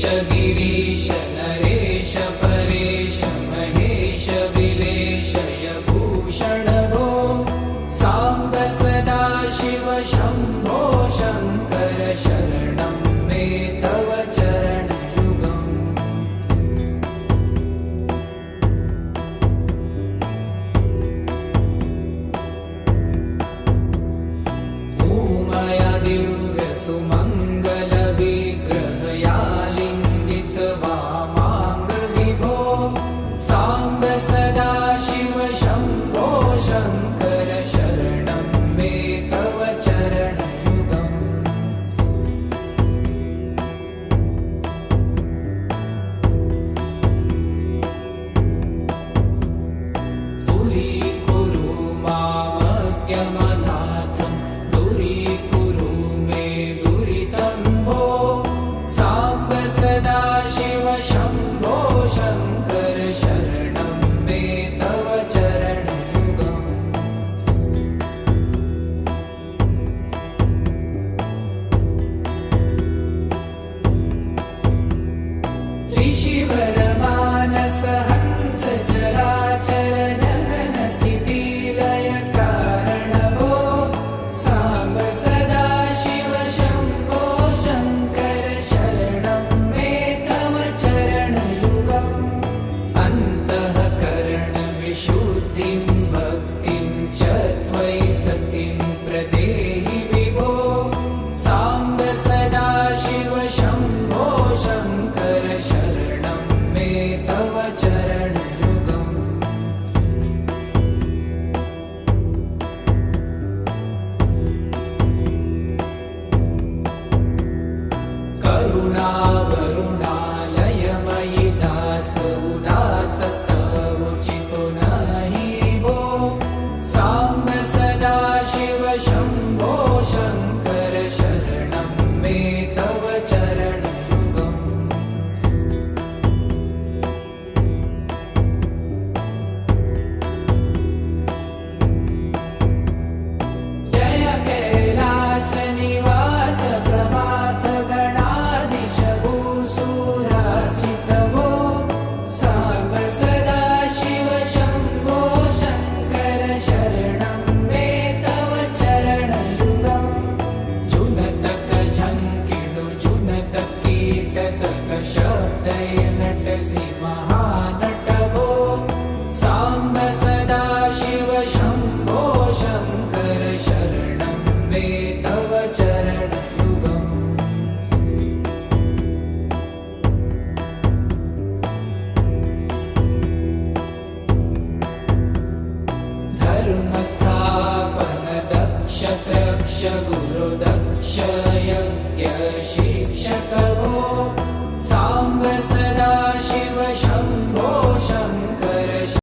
ईश गिरीश नरेश परेश महेश विलेशय भूषण भो साम्ब सदा शिव शम्भो शङ्कर शरणं मे तव चरणयुगम् भूमया दिव्य सुमङ्गल विग्रहया लिङ्गित वामाङ्ग विभो साम्ब सदा शिव शम्भो शङ्कर शरणं मे तव चरणयुगम् दूरीकुरु मामज्ञमनाथं दूरीकुरु मे दुरितं भो साम्ब सदा शिव शम्भो शङ्कर शरणं मे तव चरणयुगम् ऋषिवरमानस हंस चराचर जनन स्थिति लय कारण भो साम्ब सदा शिव शम्भो शङ्कर शरणं मे तव चरणयुगम् अन्तःकरण विशुद्धिं भक्तिं च त्वयि सतिं प्रदेहि विभो साम्ब सदा शिव शम्भो शङ्कर शरणं मे तव चरणयुगम् करुणावरुणालयमयि दास उदासस्तवोचितो नहि भो साम्ब सदा शिव शम्भो शङ्कर शरणं मे तव चरणयुगम् जय कैलास निवास प्रभात गणाधीश भूसुरार्चित भो साम्ब सदा शिव शम्भो शङ्कर शरणं मे तव चरणयुगम् जुनतक झङ्किणु जुनतक कीटतक शब्दै नटसि महानट भो साम्ब सदा शिव शम्भो शङ्कर शरणं मे तव चरणयुगम् धर्मस्थापन दक्ष त्रक्ष गुरु दक्ष यज्ञ शिक्षक भो